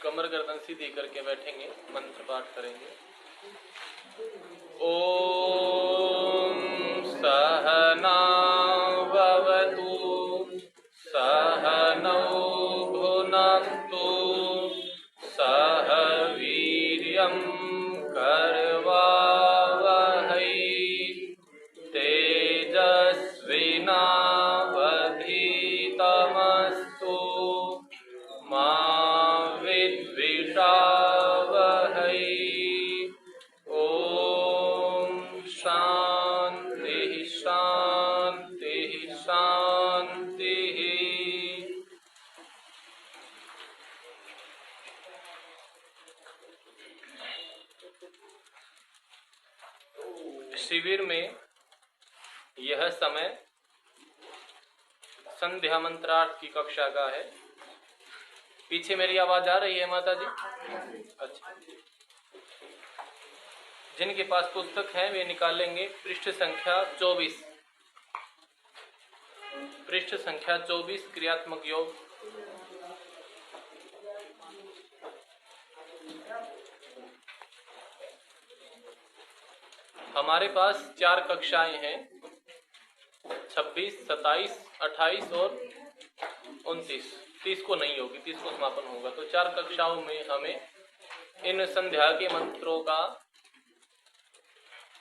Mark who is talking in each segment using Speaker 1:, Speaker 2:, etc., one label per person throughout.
Speaker 1: कमर गर्दन सीधी करके बैठेंगे, मंत्र पाठ करेंगे। ओम सहना भवतु सहनौ भुनक्तु सह वीर्यं करवावहै तेजस्विनावधीतमस्तु मा विद्विषावहै। ओम शांति शांति शांति। शिविर में यह समय संध्या मंत्रार्थ की कक्षा का है। पीछे मेरी आवाज आ रही है माता जी? अच्छा, जिनके पास पुस्तक है वे निकालेंगे। पृष्ठ संख्या 24, पृष्ठ संख्या 24 क्रियात्मक योग। हमारे पास 4 कक्षाएं हैं, 26, 27, 28 और 29। 30 को नहीं होगी, 30 को समापन होगा। तो 4 कक्षाओं में हमें इन संध्या के मंत्रों का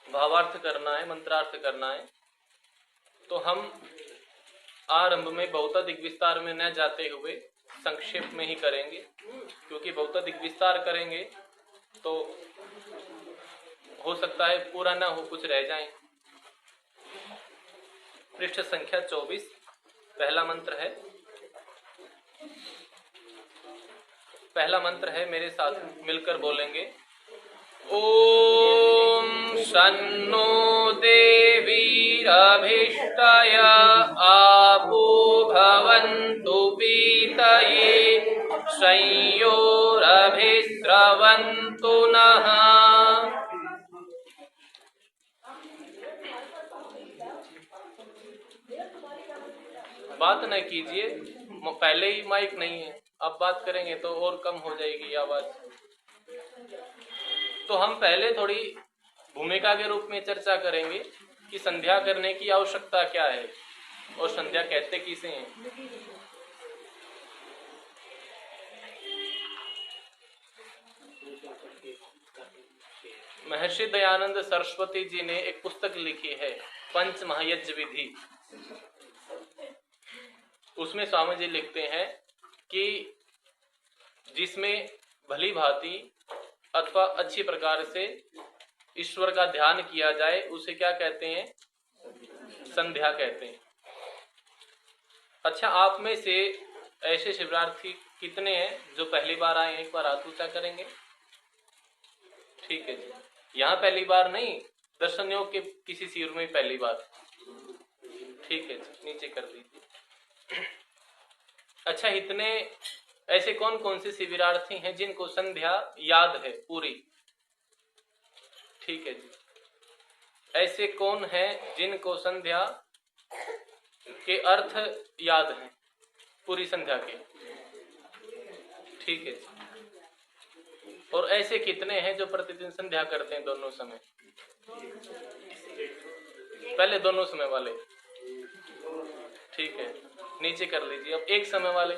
Speaker 1: भावार्थ करना है, मंत्रार्थ करना है। तो हम आरंभ में बहुत अधिक विस्तार में न जाते हुए संक्षेप में ही करेंगे, क्योंकि बहुत अधिक विस्तार करेंगे तो हो सकता है पूरा ना हो, कुछ रह जाए। पृष्ठ संख्या 24, पहला मंत्र है। पहला मंत्र है, मेरे साथ मिलकर बोलेंगे। ओम शन्नो देवीरभिष्टय आपो भवन्तु पीतये संयोरभिस्रवन्तु नः। बात न कीजिए, पहले ही माइक नहीं है, अब बात करेंगे तो और कम हो जाएगी आवाज। तो हम पहले थोड़ी भूमिका के रूप में चर्चा करेंगे कि संध्या करने की आवश्यकता क्या है और संध्या कहते किसे हैं। महर्षि दयानंद सरस्वती जी ने एक पुस्तक लिखी है, पंच महायज्ञ विधि। उसमें स्वामी जी लिखते हैं कि जिसमें भली भांति अथवा अच्छी प्रकार से ईश्वर का ध्यान किया जाए, उसे क्या कहते हैं? संध्या कहते हैं। अच्छा, आप में से ऐसे शिवरार्थी कितने हैं जो पहली बार आए? एक बार हाथ ऊंचा करेंगे। ठीक है जी, यहाँ पहली बार नहीं, दर्शन योग के किसी शिविर में पहली बार। ठीक है जी, नीचे कर दीजिए। अच्छा, इतने ऐसे कौन कौन से शिविरार्थी हैं जिनको संध्या याद है पूरी? ठीक है जी। ऐसे कौन हैं जिनको संध्या के अर्थ याद हैं पूरी संध्या के? ठीक है जी। और ऐसे कितने हैं जो प्रतिदिन संध्या करते हैं दोनों समय? पहले दोनों समय वाले, ठीक है, नीचे कर लीजिए। अब एक समय वाले,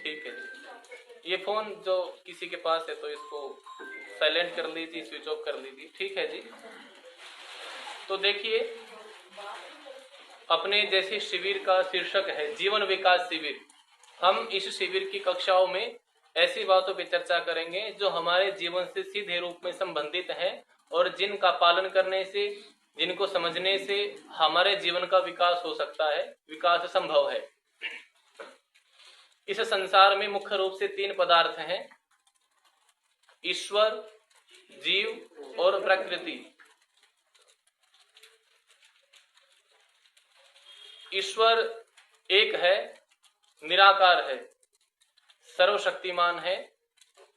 Speaker 1: ठीक है जी। ये फोन जो किसी के पास है तो इसको साइलेंट कर लीजिए, स्विच ऑफ कर लीजिए। ठीक है जी। तो देखिए, अपने जैसे शिविर का शीर्षक है जीवन विकास शिविर। हम इस शिविर की कक्षाओं में ऐसी बातों पर चर्चा करेंगे जो हमारे जीवन से सीधे रूप में संबंधित है और जिनका पालन करने से, जिनको समझने से हमारे जीवन का विकास हो सकता है, विकास संभव है। इस संसार में मुख्य रूप से 3 पदार्थ हैं, ईश्वर, जीव और प्रकृति। ईश्वर एक है, निराकार है, सर्वशक्तिमान है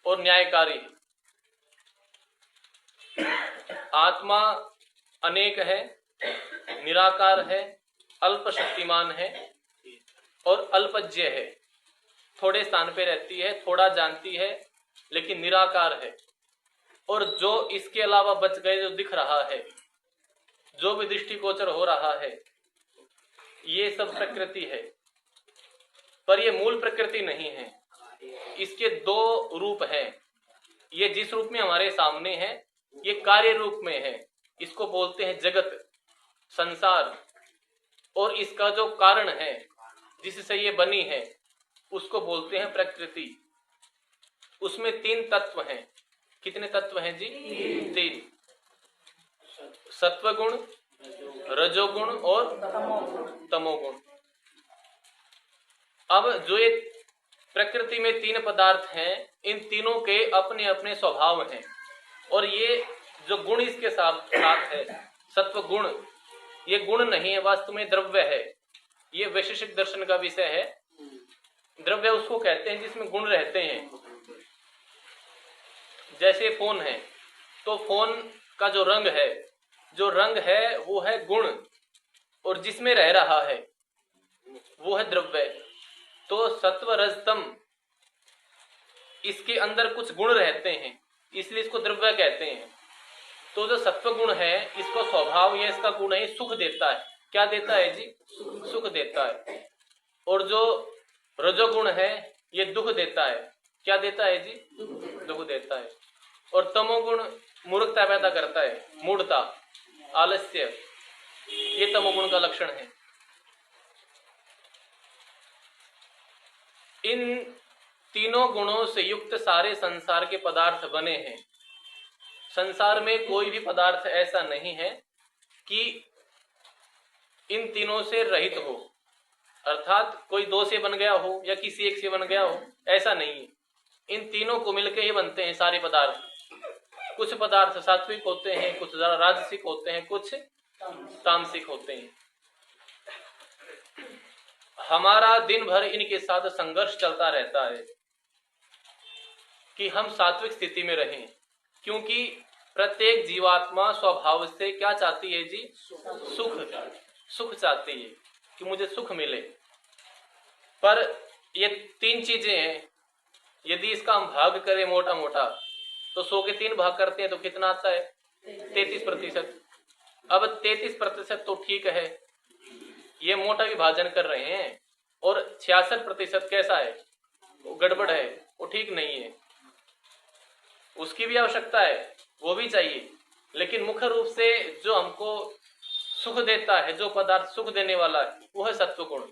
Speaker 1: और न्यायकारी है। आत्मा अनेक है, निराकार है, अल्प शक्तिमान है और अल्पज्य है। थोड़े स्थान पे रहती है, थोड़ा जानती है, लेकिन निराकार है। और जो इसके अलावा बच गए, जो दिख रहा है, जो भी दृष्टिगोचर हो रहा है, ये सब प्रकृति है। पर ये मूल प्रकृति नहीं है। इसके दो रूप हैं। ये जिस रूप में हमारे सामने है, ये कार्य रूप में है। इसको बोलते हैं जगत, संसार। और इसका जो कारण है, जिससे ये बनी है, उसको बोलते हैं प्रकृति। उसमें 3 तत्व हैं। कितने तत्व हैं जी? 3। सत्वगुण, रजोगुण और तमोगुण। अब जो ये प्रकृति में 3 पदार्थ हैं, इन तीनों के अपने अपने स्वभाव हैं। और ये जो गुण इसके साथ है, सत्व गुण, ये गुण नहीं है, वास्तव में द्रव्य है। ये वैशेषिक दर्शन का विषय है। द्रव्य उसको कहते हैं जिसमें गुण रहते हैं। जैसे फोन है, तो फोन का जो रंग है वो है गुण, और जिसमें रह रहा है वो है द्रव्य। तो सत्व रजतम, इसके अंदर कुछ गुण रहते हैं, इसलिए इसको द्रव्य कहते हैं। तो जो सत्व गुण है, इसको स्वभाव या इसका गुण है, सुख देता है। क्या देता है जी? सुख देता है। और जो रजोगुण है, ये दुख देता है। क्या देता है जी? दुख देता है। और तमोगुण मूर्खता पैदा करता है, मूढ़ता, आलस्य। ये तमोगुण का लक्षण है। इन तीनों गुणों से युक्त सारे संसार के पदार्थ बने हैं। संसार में कोई भी पदार्थ ऐसा नहीं है कि इन तीनों से रहित हो, अर्थात कोई 2 से बन गया हो या किसी एक से बन गया हो, ऐसा नहीं है। इन तीनों को मिलकर ही बनते हैं सारे पदार्थ। कुछ पदार्थ सात्विक होते हैं, कुछ राजसिक होते हैं, कुछ तामसिक होते हैं। हमारा दिन भर इनके साथ संघर्ष चलता रहता है कि हम सात्विक स्थिति में रहें, क्योंकि प्रत्येक जीवात्मा स्वभाव से क्या चाहती है जी? सुख चाहती है कि मुझे सुख मिले। पर ये 3 चीजें हैं। यदि इसका हम भाग करें मोटा मोटा, तो 100 के 3 भाग करते हैं तो कितना आता है? 33%। अब 33% तो ठीक है, ये मोटा विभाजन कर रहे हैं। और 66% कैसा है? वो गड़बड़ है, वो ठीक नहीं है। उसकी भी आवश्यकता है, वो भी चाहिए। लेकिन मुख्य रूप से जो हमको सुख देता है, जो पदार्थ सुख देने वाला है, वो है सत्व गुण।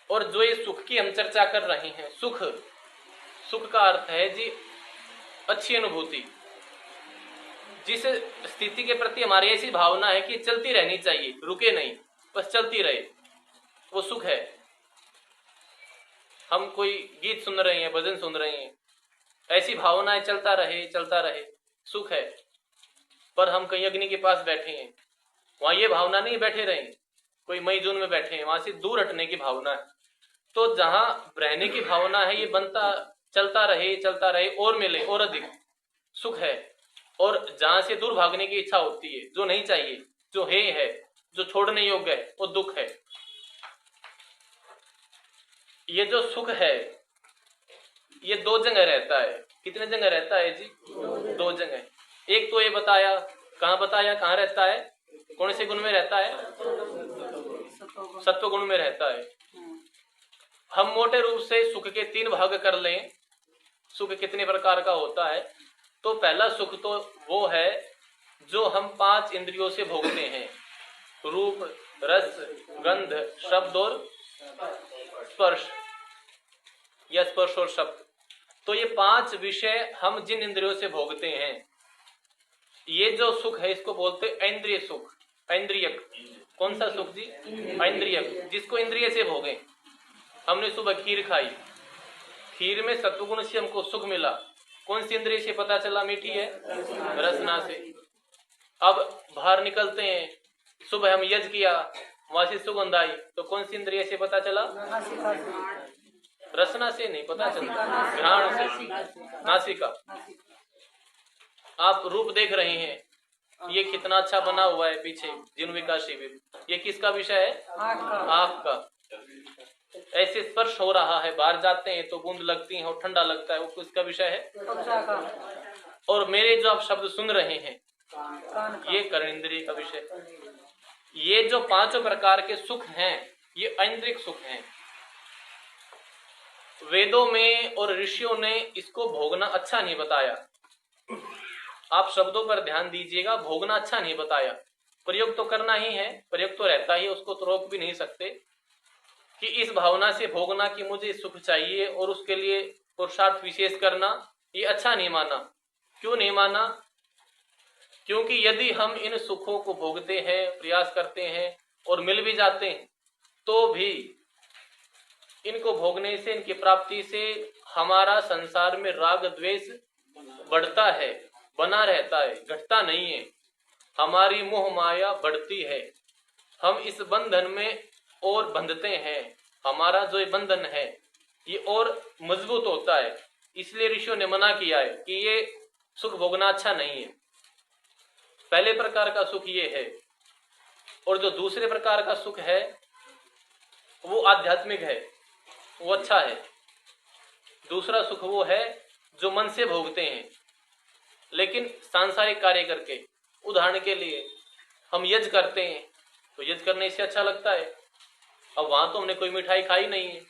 Speaker 1: और जो ये सुख की हम चर्चा कर रहे हैं, सुख का अर्थ है जी अच्छी अनुभूति। जिस स्थिति के प्रति हमारी ऐसी भावना है कि चलती रहनी चाहिए, रुके नहीं, बस चलती रहे, वो सुख है। हम कोई गीत सुन रहे हैं, भजन सुन रहे हैं, ऐसी भावना है चलता रहे, सुख है। पर हम कहीं अग्नि के पास बैठे हैं, वहां ये भावना नहीं बैठे रहे, कोई मई जून में बैठे हैं, वहां से दूर हटने की भावना है। तो जहां रहने की भावना है, ये बनता चलता रहे और मिले और अधिक, सुख है। और जहां से दूर भागने की इच्छा होती है, जो नहीं चाहिए, जो है, जो छोड़ने योग्य है, वो दुख है। ये जो सुख है, ये 2 जगह रहता है। कितने जगह रहता है जी? 2 जगह। एक तो ये बताया, कहाँ रहता है? कौन से गुण में रहता है? सत्व गुण में रहता है। हम मोटे रूप से सुख के 3 भाग कर लें, सुख कितने प्रकार का होता है। तो पहला सुख तो वो है जो हम 5 इंद्रियों से भोगते हैं, रूप, रस, गंध, शब्द और स्पर्श, या स्पर्श और शब्द। तो ये 5 विषय हम जिन इंद्रियों से भोगते हैं, ये जो सुख है, इसको बोलते हैं इंद्रिय सुख। इंद्रियक। कौन सा सुख जी? इंद्रियक, जिसको इंद्रिय से भोगे। हमने सुबह खीर खाई, खीर में सत्वगुण से हमको सुख मिला। कौन सी इंद्रिय से पता चला मीठी है? रसना से। अब बाहर निकलते हैं, सुबह हम यज्ञ किया, वहां से सुगंध आई, तो कौन सी इंद्रिय से पता चला? रसना से नहीं पता चलता, घ्राण से, नासिका। आप रूप देख रहे हैं, ये कितना अच्छा बना हुआ है पीछे जिनविका शिविर, ये किसका विषय है? आँख का। ऐसे स्पर्श हो रहा है, बाहर जाते हैं तो बूंद लगती है और ठंडा लगता है, वो किसका विषय है? और मेरे जो आप शब्द सुन रहे हैं ये कर्णेंद्रिय का विषय। ये जो पांचों प्रकार के सुख हैं ये ऐन्द्रिक सुख हैं। वेदों में और ऋषियों ने इसको भोगना अच्छा नहीं बताया। आप शब्दों पर ध्यान दीजिएगा, भोगना अच्छा नहीं बताया। प्रयोग तो करना ही है, प्रयोग तो रहता ही, उसको तो रोक भी नहीं सकते कि इस भावना से भोगना कि मुझे सुख चाहिए और उसके लिए पुरुषार्थ विशेष करना, ये अच्छा नहीं माना। क्यों नहीं माना? क्योंकि यदि हम इन सुखों को भोगते हैं, प्रयास करते हैं और मिल भी जाते हैं तो भी इनको भोगने से, इनकी प्राप्ति से हमारा संसार में राग द्वेष बढ़ता है, बना रहता है, घटता नहीं है। हमारी मोह माया बढ़ती है, हम इस बंधन में और बंधते हैं। हमारा जो बंधन है ये और मजबूत होता है। इसलिए ऋषियों ने मना किया है कि ये सुख भोगना अच्छा नहीं है। पहले प्रकार का सुख ये है। और जो दूसरे प्रकार का सुख है वो आध्यात्मिक है, वो अच्छा है। दूसरा सुख वो है जो मन से भोगते हैं लेकिन सांसारिक कार्य करके। उदाहरण के लिए हम यज्ञ करते हैं तो यज्ञ करने से अच्छा लगता है। अब वहां तो हमने कोई मिठाई खाई नहीं है,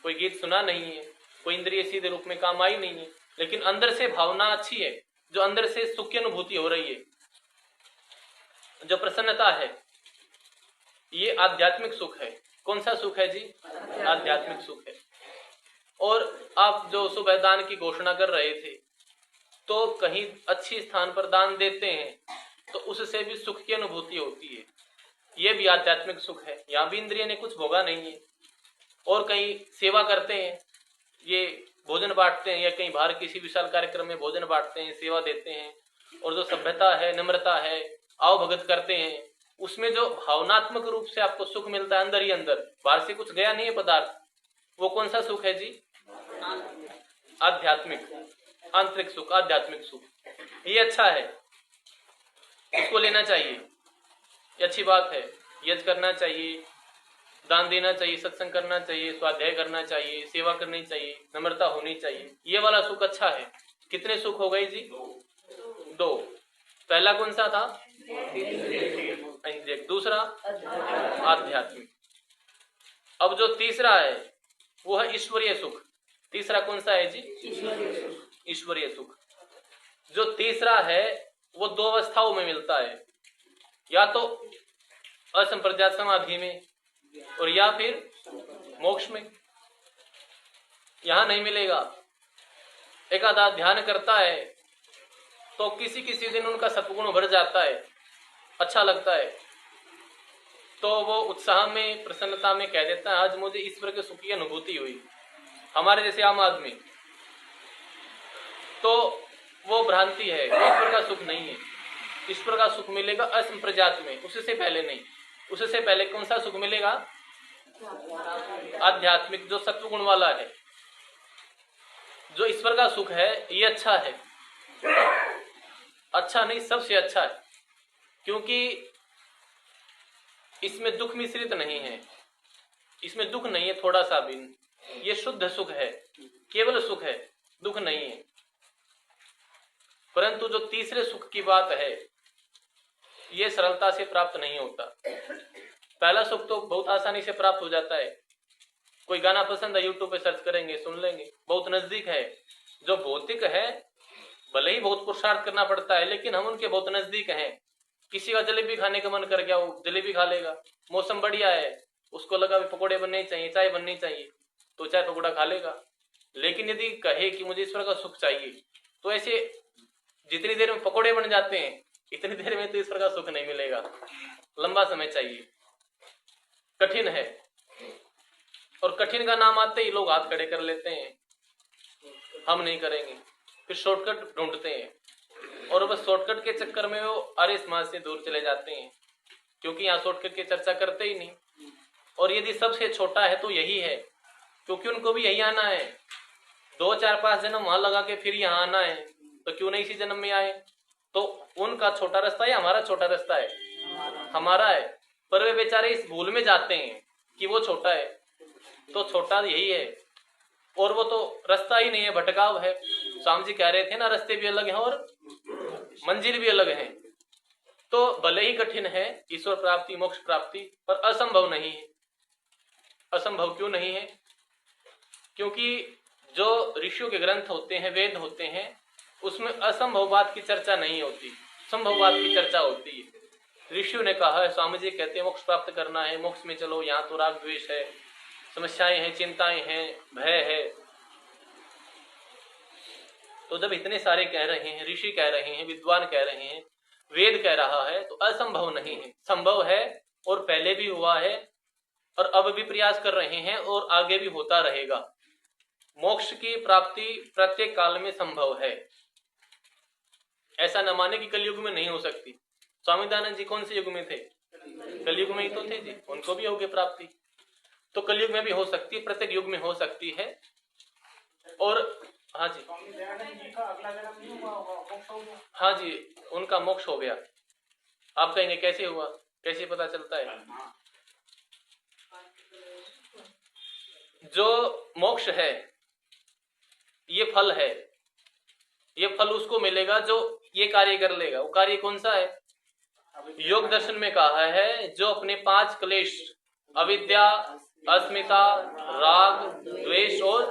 Speaker 1: कोई गीत सुना नहीं है, कोई इंद्रिय सीधे रूप में काम आई नहीं है, लेकिन अंदर से भावना अच्छी है, जो अंदर से सुख की अनुभूति हो रही है, जो प्रसन्नता है, ये आध्यात्मिक सुख है। कौन सा सुख है जी? आध्यात्मिक सुख है। और आप जो सुबह दान की घोषणा कर रहे थे, तो कहीं अच्छी स्थान पर दान देते हैं तो उससे भी सुख की अनुभूति होती है, ये भी आध्यात्मिक सुख है। यहाँ भी इंद्रिय ने कुछ भोगा नहीं है। और कहीं सेवा करते हैं, ये भोजन बांटते हैं, या कहीं बाहर किसी विशाल कार्यक्रम में भोजन बांटते हैं, सेवा देते हैं, और जो सभ्यता है, नम्रता है, आओ भगत करते हैं, उसमें जो भावनात्मक रूप से आपको सुख मिलता है अंदर ही अंदर, बाहर से कुछ गया नहीं है पदार्थ, वो कौन सा सुख है जी? आध्यात्मिक, आंतरिक सुख, आध्यात्मिक सुख। ये अच्छा है, इसको लेना चाहिए, ये अच्छी बात है। यज्ञ करना चाहिए, दान देना चाहिए, सत्संग करना चाहिए, स्वाध्याय करना चाहिए, सेवा करनी चाहिए, नम्रता होनी चाहिए, ये वाला सुख अच्छा है। कितने सुख हो गए जी? दो। पहला कौन सा था? इंद्रिय। दूसरा आध्यात्मिक। अब जो तीसरा है वो है ईश्वरीय सुख। तीसरा कौन सा है जी? ईश्वरीय सुख। जो तीसरा है वो दो अवस्थाओं में मिलता है, या तो असंप्रज्ञात समाधि में और या फिर मोक्ष में। यहां नहीं मिलेगा। एक आधा ध्यान करता है तो किसी किसी दिन उनका सत्गुण बढ़ जाता है, अच्छा लगता है, तो वो उत्साह में, प्रसन्नता में कह देता है आज मुझे ईश्वर के सुख की अनुभूति हुई। हमारे जैसे आम आदमी, तो वो भ्रांति है, ईश्वर का सुख नहीं है। ईश्वर का सुख मिलेगा असंप्रज्ञात में, उससे पहले नहीं। उससे पहले कौन सा सुख मिलेगा? आध्यात्मिक, जो सत्वगुण वाला है। जो ईश्वर का सुख है ये अच्छा है, अच्छा नहीं सबसे अच्छा है, क्योंकि इसमें दुख मिश्रित नहीं है, इसमें दुख नहीं है थोड़ा सा भी। ये शुद्ध सुख है, केवल सुख है, दुख नहीं है। परंतु जो तीसरे सुख की बात है ये सरलता से प्राप्त नहीं होता। पहला सुख तो बहुत आसानी से प्राप्त हो जाता है। कोई गाना पसंद है, यूट्यूब पे सर्च करेंगे, सुन लेंगे, बहुत नजदीक है। जो भौतिक है भले ही बहुत पुरुषार्थ करना पड़ता है, लेकिन हम उनके बहुत नजदीक हैं। किसी का जलेबी खाने का मन कर गया, वो जलेबी खा लेगा। मौसम बढ़िया है, उसको लगा भी पकोड़े बनने चाहिए, चाय बननी चाहिए, तो चाय पकौड़ा खा लेगा। लेकिन यदि कहे कि मुझे ईश्वर का सुख चाहिए, तो ऐसे जितनी देर में पकोड़े बन जाते हैं इतनी देर में तो ईश्वर का सुख नहीं मिलेगा, लंबा समय चाहिए, कठिन है। और कठिन का नाम आते ही लोग हाथ खड़े कर लेते हैं, हम नहीं करेंगे, फिर शॉर्टकट ढूंढते हैं, और बस शॉर्टकट के चक्कर में वो आर्य समाज से दूर चले जाते हैं, क्योंकि यहाँ शॉर्टकट की चर्चा करते ही नहीं। और यदि सबसे छोटा है तो यही है, क्योंकि उनको भी यही आना है। 2 4 5 जन्म वहां लगा के फिर यहाँ आना है, तो क्यों नहीं इसी जन्म में आए? तो उनका छोटा रास्ता है, हमारा छोटा रास्ता है? हमारा है। पर वे बेचारे इस भूल में जाते हैं कि वो छोटा है। तो छोटा यही है, और वो तो रास्ता ही नहीं है, भटकाव है। स्वामी जी कह रहे थे ना, रास्ते भी अलग हैं और मंजिल भी अलग है। तो भले ही कठिन है ईश्वर प्राप्ति, मोक्ष प्राप्ति, पर असंभव नहीं है। असंभव क्यों नहीं है? क्योंकि जो ऋषियों के ग्रंथ होते हैं, वेद होते हैं, उसमें असंभव बात की चर्चा नहीं होती, संभव बात की चर्चा होती है। ऋषियों ने कहा है, स्वामी जी कहते हैं मोक्ष प्राप्त करना है, मोक्ष में चलो, यहाँ तो राग द्वेष है, समस्याएं हैं, चिंताएं हैं, भय है। तो जब इतने सारे कह रहे हैं, ऋषि कह रहे हैं, विद्वान कह रहे हैं, वेद कह रहा है, तो असंभव नहीं है, संभव है। और पहले भी हुआ है और अब भी प्रयास कर रहे हैं और आगे भी होता रहेगा। मोक्ष की प्राप्ति प्रत्येक काल में संभव है। ऐसा न माने कि कलयुग में नहीं हो सकती। स्वामी दयानंद जी कौन से युग में थे? कलयुग में ही तो थे जी, उनको भी होगी प्राप्ति। तो कलयुग में भी हो सकती है, प्रत्येक युग में हो सकती है। और हाँ जी, का अगला जन्म नहीं हुआ होगा, मोक्ष हो गया। हाँ जी, उनका मोक्ष हो गया। आप कहेंगे कैसे हुआ, कैसे पता चलता है? जो मोक्ष है ये फल है, ये फल उसको मिलेगा जो ये कार्य कर लेगा। वो कार्य कौन सा है? योग दर्शन में कहा है, जो अपने 5 क्लेश, अविद्या, अस्मिता, राग, द्वेष और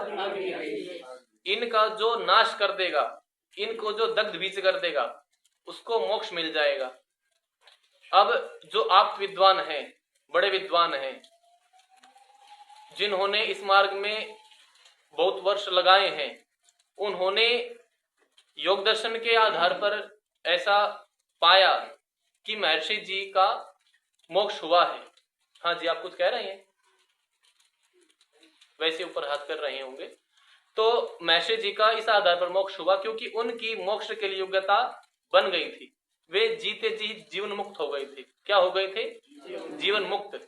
Speaker 1: इनका जो नाश कर देगा, इनको जो दग्ध बीज कर देगा, उसको मोक्ष मिल जाएगा। अब जो आप विद्वान हैं, बड़े विद्वान हैं, जिन्होंने इस मार्ग में बहुत वर्ष लगाए हैं, उन्होंने योग दर्शन के आधार पर ऐसा पाया कि महर्षि जी का मोक्ष हुआ है। हाँ जी, आप कुछ कह रहे हैं? वैसे ऊपर हाथ कर रहे होंगे। तो महर्षि जी का इस आधार पर मोक्ष हुआ क्योंकि उनकी मोक्ष के लिए योग्यता बन गई थी। वे जीते जी जीवन मुक्त हो गए थे। क्या हो गए थे? जीवन मुक्त,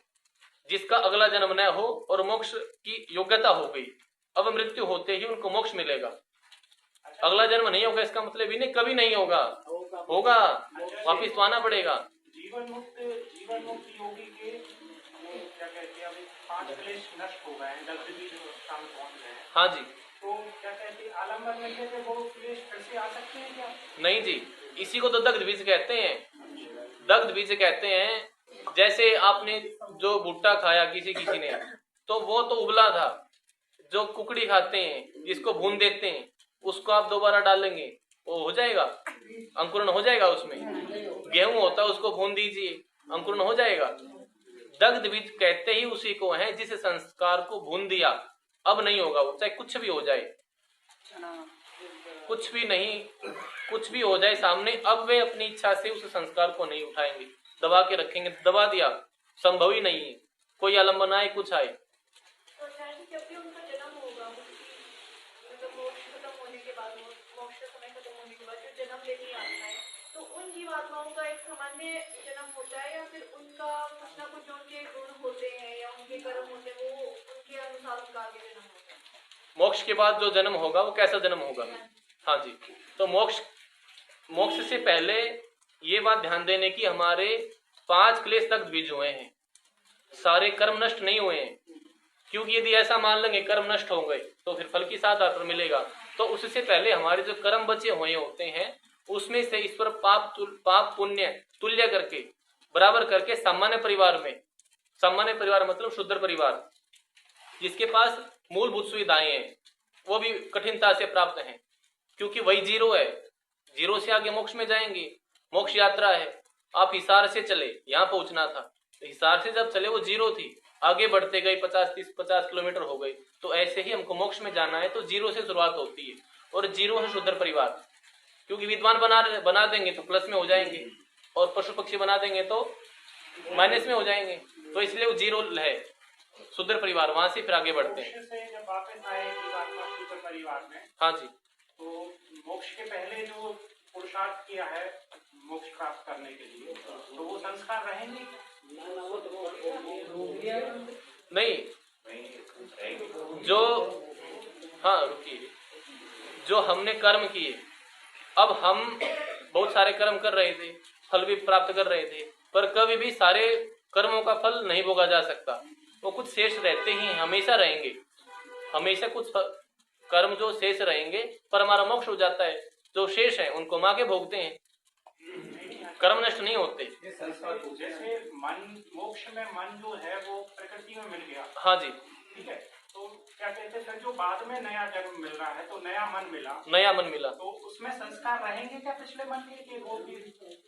Speaker 1: जिसका अगला जन्म न हो और मोक्ष की योग्यता हो गई। अब मृत्यु होते ही उनको मोक्ष मिलेगा। अगला जन्म नहीं होगा इसका मतलब ही नहीं कभी नहीं होगा, होगा, वापिस तो आना पड़ेगा। जीवन मुक्त योगी के क्या कहते हैं, 5 क्लेश नष्ट हो गए, दग्ध बीज स्थान पहुंच गए। हाँ जी, तो क्या कहते हैं, आलम्बन मिलने पे वो क्लेश फिर से आ सकते हैं क्या? नहीं जी, इसी को तो दग्ध बीज कहते हैं। दग्ध बीज कहते हैं, जैसे आपने जो भुट्टा खाया किसी ने, तो वो तो उबला था। जो कुकड़ी खाते हैं, जिसको भून देते हैं, उसको आप दोबारा डालेंगे, वो हो जाएगा, अंकुरण हो जाएगा। उसमें गेहूं होता है, उसको भून दीजिए, अंकुरण हो जाएगा। दग्ध बीज कहते ही उसी को है जिस संस्कार को भून दिया, अब नहीं होगा वो, चाहे कुछ भी हो जाए, कुछ भी नहीं, कुछ भी हो जाए सामने, अब वे अपनी इच्छा से उस संस्कार को नहीं उठाएंगे, दबा के रखेंगे। दबा दिया, संभव ही नहीं है, कोई आलम्बन आए, कुछ आए।
Speaker 2: जब भी उनका जन्म होगा, मतलब मोक्ष खत्म होने के बाद, मोक्ष का समय खत्म होने के बाद जो जन्म लेने आता है, तो उन जीवात्माओं का एक सामान्य जन्म होता है, या फिर उनका कुछ ना कुछ जो उनके गुण होते हैं या उनके कर्म होते हैं, वो उनके अनुसार उनका आगे जन्म होता है?
Speaker 1: मोक्ष के बाद जो जन्म होगा वो कैसा जन्म होगा? हाँ जी, तो मोक्ष से पहले ये बात ध्यान देने की, हमारे 5 क्लेश तक बीज हुए हैं, सारे कर्म नष्ट नहीं हुए हैं। क्योंकि यदि ऐसा मान लेंगे कर्म नष्ट हो गए तो फिर फल किस आधार पर मिलेगा? तो उससे पहले हमारे जो कर्म बचे हुए होते हैं, उसमें से ईश्वर पाप पुण्य तुल्य करके, बराबर करके, सामान्य परिवार में, सामान्य परिवार मतलब शुद्ध परिवार, जिसके पास मूलभूत सुविधाएं हैं, वो भी कठिनता से प्राप्त हैं, क्योंकि वही जीरो है। जीरो से आगे मोक्ष में जाएंगे, मोक्ष यात्रा है। आप हिसार से चले, यहाँ पहुंचना था, हिसार से जब चले वो जीरो थी, आगे बढ़ते गए 50 किलोमीटर हो गए। तो ऐसे ही हमको मोक्ष में जाना है तो जीरो से शुरुआत होती है, और जीरो है शुद्ध परिवार। क्योंकि विद्वान बना देंगे तो प्लस में हो जाएंगे, और पशु पक्षी बना देंगे तो माइनस में हो जाएंगे। तो इसलिए वो जीरो है, शुद्ध परिवार, वहां से फिर आगे बढ़ते हैं।
Speaker 3: जब वापस आए शुद्ध परिवार में,
Speaker 1: हाँ जी,
Speaker 3: तो मोक्ष के पहले जो पुरुषार्थ किया है मोक्ष प्राप्त करने के लिए, तो वो संस्कार रहेंगे
Speaker 1: नहीं? जो, हाँ रुकिए, जो हमने कर्म किए, अब हम बहुत सारे कर्म कर रहे थे, फल भी प्राप्त कर रहे थे, पर कभी भी सारे कर्मों का फल नहीं भोगा जा सकता। वो कुछ शेष रहते ही हैं, हमेशा रहेंगे, हमेशा कुछ कर्म जो शेष रहेंगे, पर हमारा मोक्ष हो जाता है। जो शेष है उनको हम आगे भोगते हैं, कर्म नष्ट नहीं होते।
Speaker 3: जैसे मन, मोक्ष में मन जो है वो प्रकृति में मिल गया,
Speaker 1: हाँ जी,
Speaker 3: ठीक है, तो क्या कहते हैं फिर जो बाद में नया जन्म मिल रहा है तो नया मन मिला,
Speaker 1: नया मन मिला,
Speaker 3: तो उसमें संस्कार रहेंगे क्या पिछले मन के, कि वो भी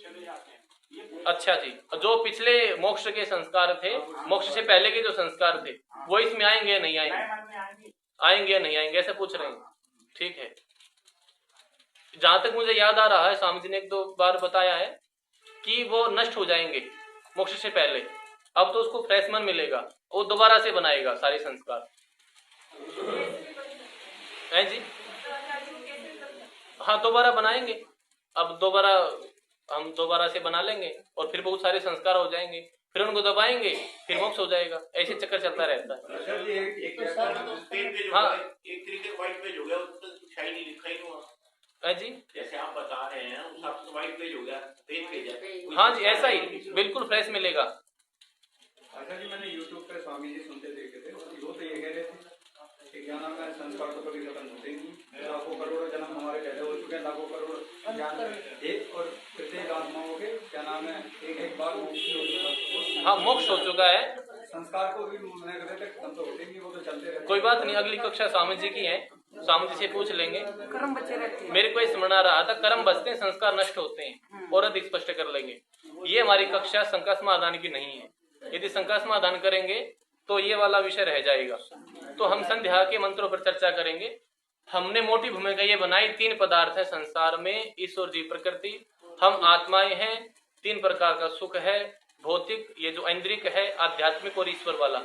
Speaker 3: चले जाते हैं? ये
Speaker 1: अच्छा जी, जो पिछले मोक्ष के संस्कार थे, मोक्ष से पहले के जो संस्कार थे, वो इसमें आएंगे या नहीं
Speaker 3: नए
Speaker 1: आएंगे?
Speaker 3: मन में आएंगे।
Speaker 1: आएंगे या नहीं आएंगे, ऐसे पूछ रहे हैं। ठीक है, जहां तक मुझे याद आ रहा है, स्वामी जी ने 1-2 बार बताया है कि वो नष्ट हो जाएंगे मोक्ष से पहले। अब तो उसको फ्रेश मन मिलेगा, वो दोबारा से बनाएगा सारे संस्कार। है जी, हाँ दोबारा बनाएंगे। अब दोबारा हम दोबारा से बना लेंगे और फिर बहुत सारे संस्कार हो जाएंगे, फिर उनको दबाएंगे, फिर मोक्ष हो जाएगा। ऐसे चक्कर चलता रहता है। हाँ
Speaker 4: एक तरीके व्हाइट पेज हो गया, उसमें कुछ है ही नहीं, लिखा ही नहीं हुआ।
Speaker 1: है जी,
Speaker 4: जैसे आप बता रहे हैं उस हिसाब से व्हाइट पेज हो गया, पेज है।
Speaker 1: हाँ जी, ऐसा ही बिल्कुल फ्रेश मिलेगा।
Speaker 5: अच्छा जी, मैंने YouTube पे स्वामी जी सुनते देखे थे, वो तो ये कह रहे थे कि क्या नाम है, संस्कार तो कभी खत्म होते ही नहीं, लाखों करोड़ों जन्म हमारे पहले हो चुके हैं, लाखों करोड़ ज्ञान एक और प्रत्येक आत्माओं के क्या नाम है एक बार मोक्ष हो चुका।
Speaker 1: हाँ मोक्ष हो चुका है,
Speaker 5: संस्कार को भी मैंने कहते थे खत्म तो होते ही नहीं, वो तो चलते रहते।
Speaker 1: कोई बात नहीं, अगली कक्षा स्वामी जी की है, स्वामी जी से पूछ लेंगे।
Speaker 6: कर्म बचे रहते हैं।
Speaker 1: मेरे को ये समझ आ रहा था, कर्म बचते हैं, संस्कार नष्ट होते हैं, और अधिक स्पष्ट कर लेंगे। ये हमारी कक्षा शंका समाधान की नहीं है। यदि शंका समाधान करेंगे तो ये वाला विषय रह जाएगा। तो हम संध्या के मंत्रों पर चर्चा करेंगे। हमने मोटी भूमिका ये बनाई, 3 पदार्थ है संसार में, ईश्वर जी प्रकृति, हम आत्माएं हैं। 3 प्रकार का सुख है, भौतिक, ये जो ऐन्द्रिक है, आध्यात्मिक और ईश्वर वाला।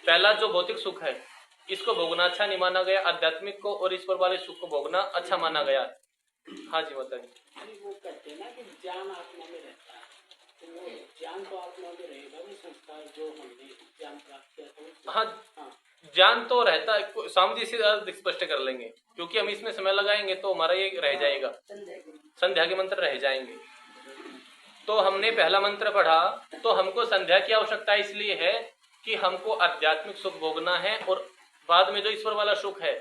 Speaker 1: पहला जो भौतिक सुख है, इसको भोगना अच्छा नहीं माना गया, आध्यात्मिक को और ईश्वर वाले सुख को भोगना अच्छा माना गया। हाँ जी बताइए।
Speaker 7: वो कहते हैं ना कि ज्ञान आत्मा में रहता है, तो वो ज्ञान तो आत्मा में रहेगा, वो संस्कार जो हमने ज्ञान प्राप्त किया था।
Speaker 1: हाँ ज्ञान तो रहता है, स्वामी जी से अर्थ स्पष्ट कर लेंगे, क्योंकि हम इसमें समय लगाएंगे तो हमारा ये रह जाएगा, संध्या के मंत्र रह जाएंगे। तो हमने पहला मंत्र पढ़ा, तो हमको संध्या की आवश्यकता इसलिए है कि हमको आध्यात्मिक सुख भोगना है, और बाद में जो ईश्वर वाला सुख है,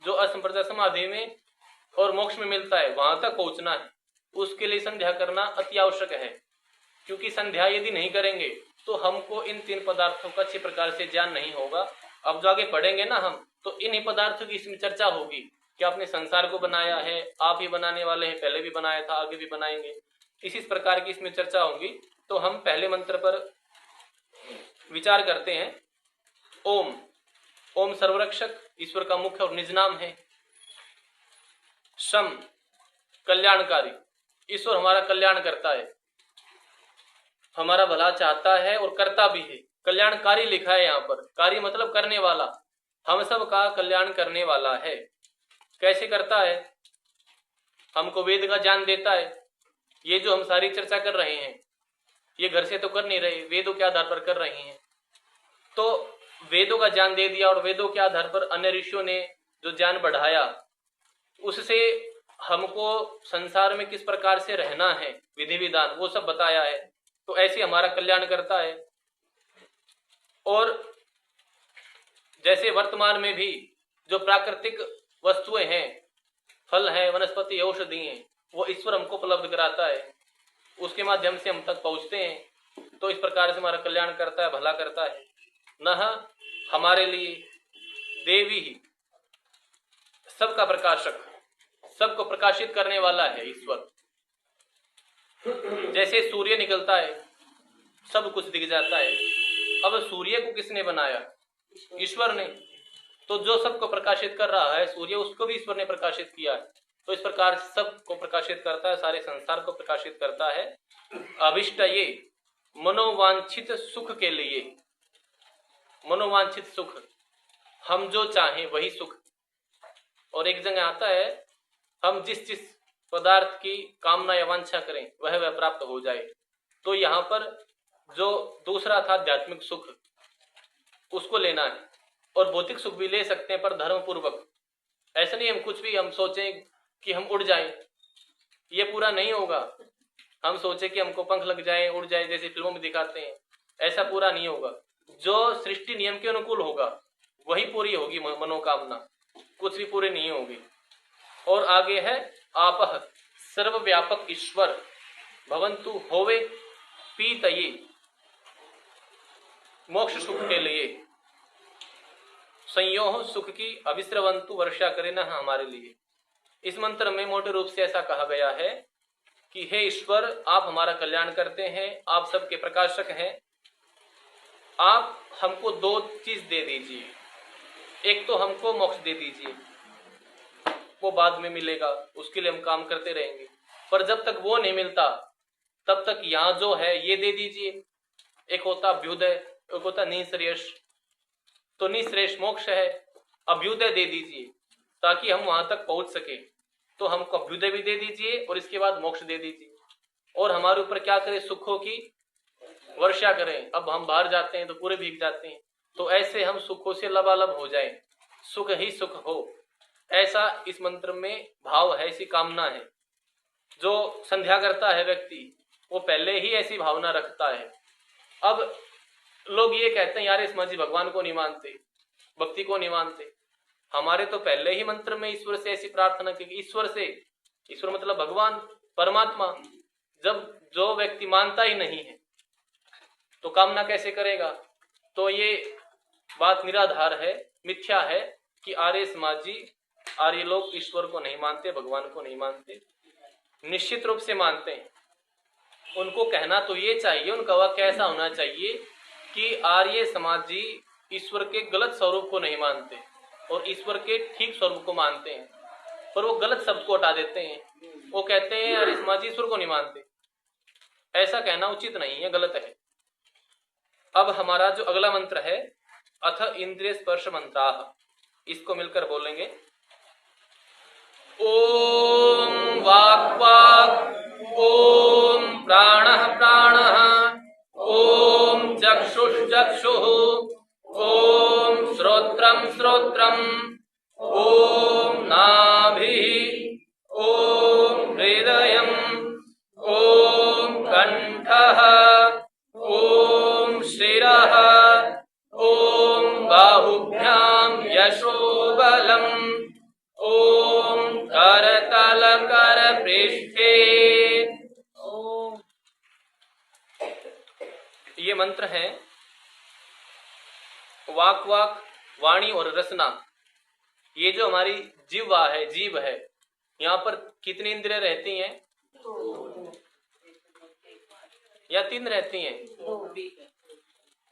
Speaker 1: जो असंप्रदाय समाधि में और मोक्ष में मिलता है, वहां तक पहुंचना है। उसके लिए संध्या करना अति आवश्यक है, क्योंकि संध्या यदि नहीं करेंगे तो हमको इन 3 पदार्थों का अच्छी प्रकार से ज्ञान नहीं होगा। अब जो आगे पढ़ेंगे ना हम, तो इन्हीं पदार्थों की इसमें चर्चा होगी कि आपने संसार को बनाया है, आप ही बनाने वाले हैं, पहले भी बनाया था, आगे भी बनाएंगे। इसी प्रकार की इसमें चर्चा होगी। तो हम पहले मंत्र पर विचार करते हैं। ओम, ओम सर्वरक्षक, ईश्वर का मुख्य और निज नाम है। शम, कल्याणकारी, ईश्वर हमारा कल्याण करता है, हमारा भला चाहता है और करता भी है। कल्याणकारी लिखा है यहाँ पर, कार्य मतलब करने वाला, हम सब का कल्याण करने वाला है। कैसे करता है? हमको वेद का ज्ञान देता है। ये जो हम सारी चर्चा कर रहे हैं, ये घर से तो कर नहीं रहे, वेदों के आधार पर कर रहे हैं। तो वेदों का ज्ञान दे दिया, और वेदों के आधार पर अन्य ऋषियों ने जो ज्ञान बढ़ाया, उससे हमको संसार में किस प्रकार से रहना है, विधि विधान, वो सब बताया है। तो ऐसे हमारा कल्याण करता है। और जैसे वर्तमान में भी जो प्राकृतिक वस्तुएं हैं, फल हैं, वनस्पति, औषधि हैं, वो ईश्वर हमको उपलब्ध कराता है, उसके माध्यम से हम तक पहुंचते हैं। तो इस प्रकार से हमारा कल्याण करता है, भला करता है। नह, हमारे लिए देवी ही, सबका प्रकाशक, सबको प्रकाशित करने वाला है ईश्वर। जैसे सूर्य निकलता है, सब कुछ दिख जाता है। अब सूर्य को किसने बनाया? ईश्वर ने। तो जो सबको प्रकाशित कर रहा है सूर्य, उसको भी ईश्वर ने प्रकाशित किया है। तो इस प्रकार सबको प्रकाशित करता है, सारे संसार को प्रकाशित करता है। अभिष्ट, ये मनोवांछित सुख के लिए, मनोवांछित सुख, हम जो चाहें वही सुख। और एक जगह आता है, हम जिस जिस पदार्थ की कामना या वांछा करें वह प्राप्त हो जाए। तो यहाँ पर जो दूसरा था आध्यात्मिक सुख, उसको लेना है। और भौतिक सुख भी ले सकते हैं, पर धर्म पूर्वक। ऐसा नहीं हम कुछ भी हम सोचें कि हम उड़ जाएं, ये पूरा नहीं होगा। हम सोचे कि हमको पंख लग जाए, उड़ जाए, जैसे फिल्मों में दिखाते हैं, ऐसा पूरा नहीं होगा। जो सृष्टि नियम के अनुकूल होगा वही पूरी होगी मनोकामना, कुछ भी पूरी नहीं होगी। और आगे है आपह सर्वव्यापक ईश्वर भवंतु होवे पीतये मोक्ष सुख के लिए संयोह सुख की अविस्रवंतु वर्षा करे न हमारे लिए। इस मंत्र में मोटे रूप से ऐसा कहा गया है कि हे ईश्वर, आप हमारा कल्याण करते हैं, आप सबके प्रकाशक हैं, आप हमको दो चीज दे दीजिए। एक तो हमको मोक्ष दे दीजिए, वो बाद में मिलेगा, उसके लिए हम काम करते रहेंगे, पर जब तक वो नहीं मिलता तब तक यहाँ जो है ये दे दीजिए। एक होता अभ्युदय, एक होता निःश्रेयस। तो निःश्रेयस मोक्ष है, अभ्युदय दे दीजिए ताकि हम वहां तक पहुंच सके। तो हमको अभ्युदय भी दे दीजिए और इसके बाद मोक्ष दे दीजिए, और हमारे ऊपर क्या करें, सुखों की वर्षा करें। अब हम बाहर जाते हैं तो पूरे भीग जाते हैं, तो ऐसे हम सुखों से लबालब हो जाएं, सुख ही सुख हो, ऐसा इस मंत्र में भाव है, ऐसी कामना है। जो संध्या करता है व्यक्ति वो पहले ही ऐसी भावना रखता है। अब लोग ये कहते हैं यार इसमें जी भगवान को नहीं मानते, भक्ति को नहीं मानते। हमारे तो पहले ही मंत्र में ईश्वर से ऐसी प्रार्थना की, ईश्वर से, ईश्वर मतलब भगवान परमात्मा। जब जो व्यक्ति मानता ही नहीं है तो कामना कैसे करेगा? तो ये बात निराधार है, मिथ्या है कि आर्य समाज जी, आर्य लोग ईश्वर को नहीं मानते, भगवान को नहीं मानते। निश्चित रूप से मानते हैं। उनको कहना तो ये चाहिए, उनका वाक्य ऐसा होना चाहिए कि आर्य समाज जी ईश्वर के गलत स्वरूप को नहीं मानते और ईश्वर के ठीक स्वरूप को मानते हैं, पर वो गलत शब्द को हटा देते हैं। वो कहते हैं आर्य समाज ईश्वर को नहीं मानते। ऐसा कहना उचित नहीं है, गलत है। अब हमारा जो अगला मंत्र है अथ इंद्रिय स्पर्श मंत्राः, इसको मिलकर बोलेंगे। ओम वाक् वाक्, ओम प्राणः प्राणः, ओम चक्षुः चक्षुः, ओम श्रोत्रम् श्रोत्रम्, ओम नाभिः, ओम हृदयम्, ओम कंठः, ओम शिरः, ओम बाहुभ्याम यशोबलम्, ओम करतल कर पृष्ठे। ये मंत्र है वाक वाक, वाणी और रसना। ये जो हमारी जीवा है, जीव है, यहाँ पर कितनी इंद्रियां रहती हैं? या 3 रहती हैं?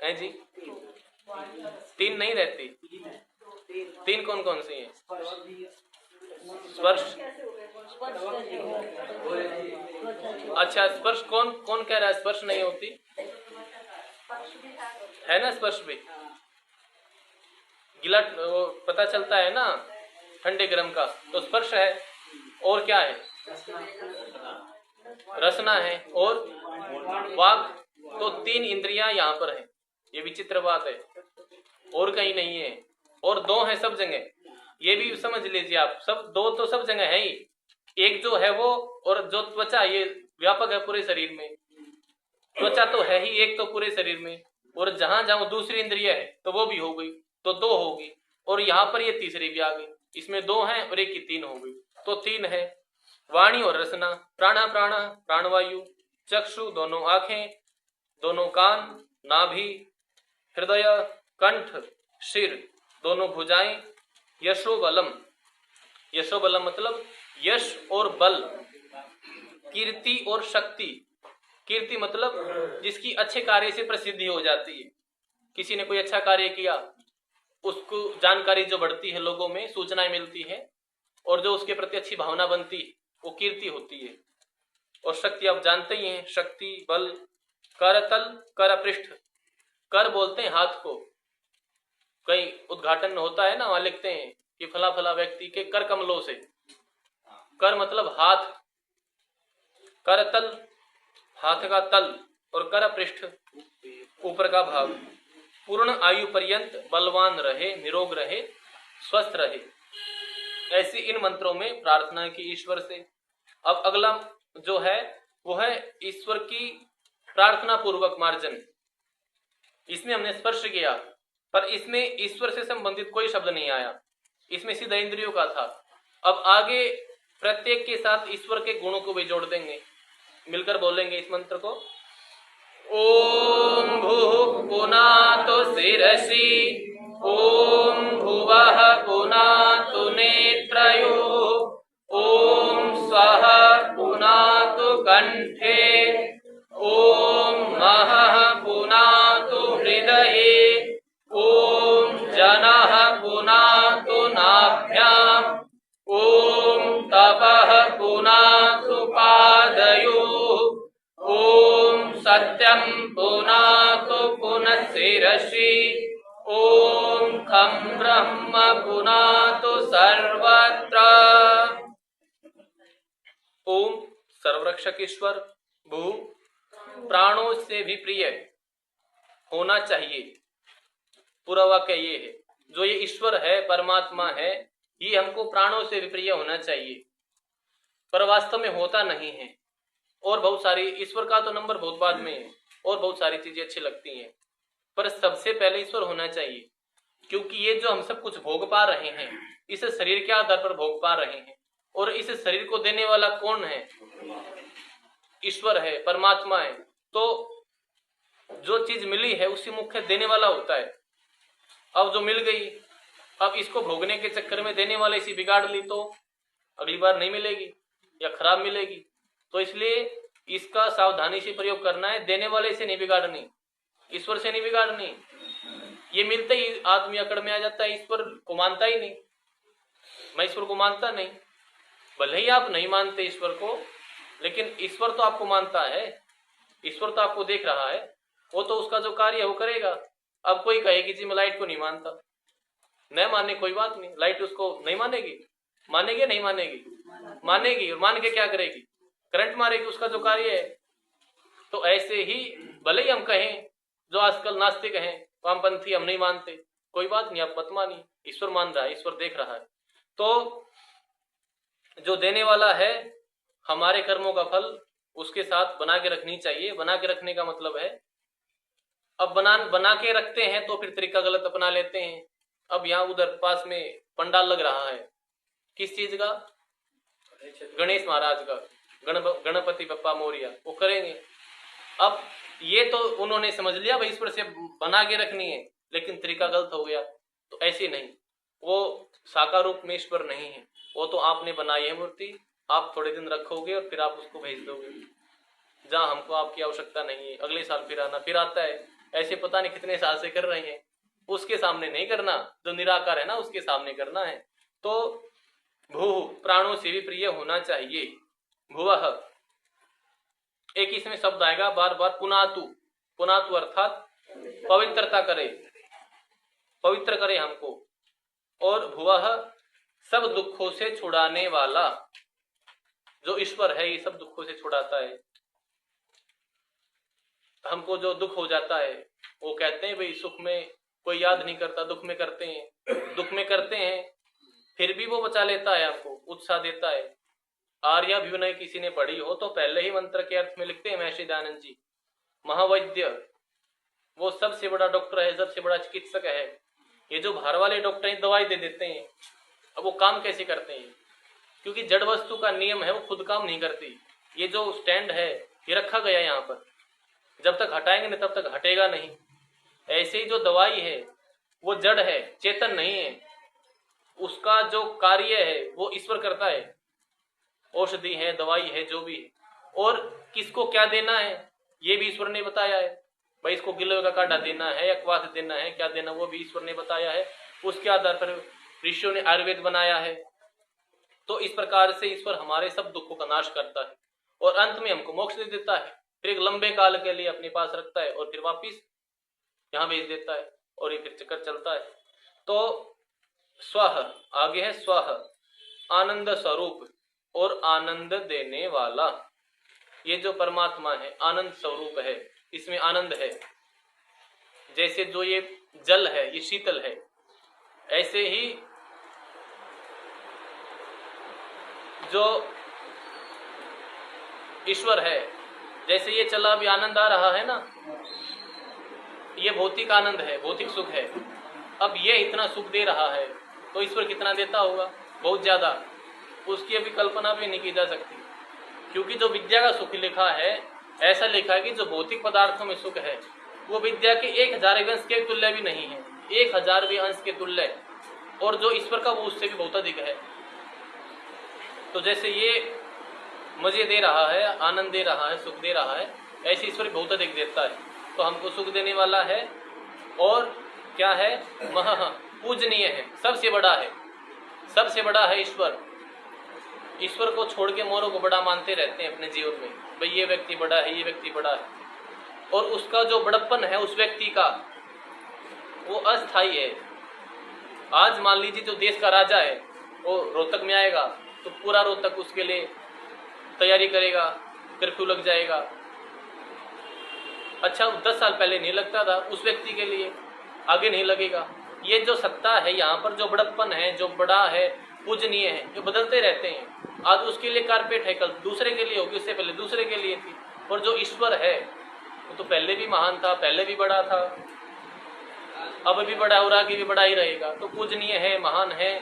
Speaker 1: हैं जी? 3 नहीं रहती। 3 कौन कौन सी हैं? स्पर्श। अच्छा, स्पर्श कौन कौन कह रहा है स्पर्श नहीं होती? है ना स्पर्श भी। गिला वो पता चलता है ना ठंडे गर्म का, तो स्पर्श है। और क्या है? रसना है। और वाक। तो 3 इंद्रियां यहाँ पर है। ये विचित्र बात है, और कहीं नहीं है। और 2 है सब जगह, ये भी समझ लीजिए आप। सब 2 तो सब जगह है ही। एक जो है वो, और जो त्वचा, ये व्यापक है पूरे शरीर में। त्वचा तो है ही एक तो पूरे शरीर में, और जहां जहां दूसरी इंद्रिय है तो वो भी हो गई, तो 2 होगी। और यहाँ पर ये तीसरी भी आ गई। इसमें 2 है और एक की 3 हो गई, तो 3 है। वाणी और रसना, प्राणा प्राण, प्राणवायु, चक्षु दोनों आंखें, दोनों कान, नाभि, हृदय, कंठ, सिर, दोनों भुजाएं, यशोबलम। यशोबलम मतलब यश और बल, कीर्ति और शक्ति। कीर्ति मतलब जिसकी अच्छे कार्य से प्रसिद्धि हो जाती है। किसी ने कोई अच्छा कार्य किया, उसको जानकारी जो बढ़ती है, लोगों में सूचनाएं मिलती है, और जो उसके प्रति अच्छी भावना बनती है, वो कीर्ति होती है। और शक्ति आप जानते ही हैं, शक्ति, बल। करतल, कर पृष्ठ। कर बोलते हैं हाथ को। कहीं उद्घाटन होता है ना, वहां लिखते हैं कि फला फला व्यक्ति के कर कमलों से। कर मतलब हाथ, करतल हाथ का तल, और कर पृष्ठ ऊपर का भाग। पूर्ण आयु पर्यंत बलवान रहे, निरोग रहे, स्वस्थ रहे, ऐसी इन मंत्रों में प्रार्थना की ईश्वर से। अब अगला जो है वो है ईश्वर की प्रार्थना पूर्वक मार्जन। इसमें हमने स्पर्श किया, पर इसमें ईश्वर से संबंधित कोई शब्द नहीं आया, इसमें सीधा इंद्रियों का था। अब आगे प्रत्येक के साथ ईश्वर के गुणों को भी जोड़ देंगे, मिलकर बोलेंगे इस मंत्र को। ओम भूः पुनातु शिरसि, ओम भुवः पुनातु नेत्रयोः, ओम स्वः पुनातु कंठे, ओम महः पुनातु हृदये, ओम जनः पुनातु नाभ्याम्, ओम तपः पुनातु पादयोः, ओम सत्यं पुनातु पुनः शिरसि, ओम खं ब्रह्म पुनातु सर्वत्र। ओम सर्वरक्षक ईश्वर भू प्राणों से भी प्रिय होना चाहिए। पूरा वाक्य ये है, जो ये ईश्वर है, परमात्मा है, ये हमको प्राणों से भी प्रिय होना चाहिए, पर वास्तव में होता नहीं है। और बहुत सारी, ईश्वर का तो नंबर बहुत बाद में है, और बहुत सारी चीजें अच्छी लगती हैं, पर सबसे पहले ईश्वर होना चाहिए। क्योंकि ये जो हम सब कुछ भोग पा रहे हैं, इस शरीर के आधार पर भोग पा रहे हैं, और इस शरीर को देने वाला कौन है? ईश्वर है, परमात्मा है। तो जो चीज मिली है उसी मुख्य देने वाला होता है। अब जो मिल गई, अब इसको भोगने के चक्कर में देने वाले इसी बिगाड़ ली तो अगली बार नहीं मिलेगी या खराब मिलेगी। तो इसलिए इसका सावधानी से प्रयोग करना है, देने वाले से नहीं बिगाड़नी, ईश्वर से नहीं बिगाड़नी। ये मिलते ही आदमी अकड़ में आ जाता है, ईश्वर को मानता ही नहीं, मैं ईश्वर को मानता नहीं। भले ही आप नहीं मानते ईश्वर को, लेकिन ईश्वर तो आपको मानता है, ईश्वर तो आपको देख रहा है, वो तो उसका जो कार्य है वो करेगा। अब कोई कहेगी जी मैं लाइट को नहीं मानता, न माने कोई बात नहीं, लाइट उसको नहीं मानेगी, मानेगी नहीं मानेगी? मानेगी। और मान के क्या करेगी? करंट मारेगी, उसका जो कार्य है। तो ऐसे ही भले ही हम कहें, जो आजकल नास्तिक हैं, वामपंथी, हम नहीं मानते, कोई बात नहीं, आप मत मानिए, ईश्वर मान रहा है, ईश्वर देख रहा है। तो जो देने वाला है, हमारे कर्मों का फल उसके साथ बना के रखनी चाहिए। बना के रखने का मतलब है, अब बना के रखते हैं तो फिर तरीका गलत अपना लेते हैं। अब यहाँ उधर पास में पंडाल लग रहा है, किस चीज का? गणेश महाराज का, गणपति बप्पा मोरिया, वो करेंगे। अब ये तो उन्होंने समझ लिया भाई ईश्वर से बना के रखनी है, लेकिन तरीका गलत हो गया। तो ऐसे नहीं, वो साकार रूप में ईश्वर नहीं है, वो तो आपने बनाई है मूर्ति, आप थोड़े दिन रखोगे और फिर आप उसको भेज दोगे जहाँ हमको आपकी आवश्यकता नहीं है। अगले साल फिर आना, फिर आता है। ऐसे पता नहीं कितने साल से कर रहे हैं, उसके सामने नहीं करना, जो निराकार है ना उसके सामने करना है। तो भू प्राणों से भी प्रिय होना चाहिए। भुवः, एक इसमें शब्द आएगा बार बार, पुनातु। पुनातु अर्थात पवित्रता करे, पवित्र करे हमको। और भुवः सब दुखों से छुड़ाने वाला, जो ईश्वर है ये सब दुखों से छुड़ाता है। हमको जो दुख हो जाता है, वो कहते हैं भाई सुख में कोई याद नहीं करता, दुख में करते हैं, दुख में करते हैं, फिर भी वो बचा लेता है, हमको उत्साह देता है। आर्याभिनय किसी ने पढ़ी हो तो पहले ही मंत्र के अर्थ में लिखते हैं महर्षि दयानंद जी, महावैद्य, वो सबसे बड़ा डॉक्टर है, सबसे बड़ा चिकित्सक है। ये जो बाहर वाले डॉक्टर दवाई दे देते हैं, अब वो काम कैसे करते हैं? क्योंकि जड़ वस्तु का नियम है, वो खुद काम नहीं करती। ये जो स्टैंड है ये रखा गया है यहाँ पर, जब तक हटाएंगे नहीं तब तक हटेगा नहीं। ऐसे ही जो दवाई है वो जड़ है, चेतन नहीं है, उसका जो कार्य है वो ईश्वर करता है। औषधि है, दवाई है, जो भी है, और किसको क्या देना है ये भी ईश्वर ने बताया है। भाई इसको गिलोय का काढ़ा देना है या क्वाथ देना है, क्या देना, वो भी ईश्वर ने बताया है। उसके आधार पर ऋषियों ने आयुर्वेद बनाया है। तो इस प्रकार से ईश्वर हमारे सब दुखों का नाश करता है और अंत में हमको मोक्ष दे देता है। फिर एक लंबे काल के लिए अपने पास रखता है और फिर वापिस यहाँ भेज देता है, और ये फिर चक्कर चलता है। तो स्वह, आगे है स्वह, आनंद स्वरूप और आनंद देने वाला। ये जो परमात्मा है आनंद स्वरूप है, इसमें आनंद है। जैसे जो ये जल है ये शीतल है, ऐसे ही जो ईश्वर है, जैसे ये चला भी आनंद आ रहा है ना, ये भौतिक आनंद है, भौतिक सुख है। अब ये इतना सुख दे रहा है तो ईश्वर कितना देता होगा, बहुत ज्यादा, उसकी अभी कल्पना भी नहीं की जा सकती। क्योंकि जो विद्या का सुख लिखा है, ऐसा लिखा है कि जो भौतिक पदार्थों में सुख है वो विद्या के 1000वें अंश के तुल्य भी नहीं है, 1000वें अंश के तुल्य, और जो ईश्वर का वो उससे भी बहुत अधिक है। तो जैसे ये मजे दे रहा है, आनंद दे रहा है, सुख दे रहा है, ऐसे ईश्वर बहुत अधिक देता है। तो हमको सुख देने वाला है और क्या है, पूजनीय है, सबसे बड़ा है, सबसे बड़ा है ईश्वर। ईश्वर को छोड़ के मोरों को बड़ा मानते रहते हैं अपने जीवन में, भाई ये व्यक्ति बड़ा है, ये व्यक्ति बड़ा है, और उसका जो बड़प्पन है उस व्यक्ति का वो अस्थायी है। आज मान लीजिए जो देश का राजा है वो रोहतक में आएगा तो पूरा रोहतक उसके लिए तैयारी करेगा, कर्फ्यू लग जाएगा। अच्छा 10 साल पहले नहीं लगता था, उस व्यक्ति के लिए आगे नहीं लगेगा। ये जो सत्ता है यहाँ पर, जो बड़प्पन है, जो बड़ा है, पूजनीय है, जो बदलते रहते हैं। आज उसके लिए कारपेट है, कल दूसरे के लिए होगी, उससे पहले दूसरे के लिए थी। और जो ईश्वर है वो तो पहले भी महान था, पहले भी बड़ा था, अब भी बड़ा और आगे भी बड़ा ही रहेगा। तो पूजनीय है, महान है,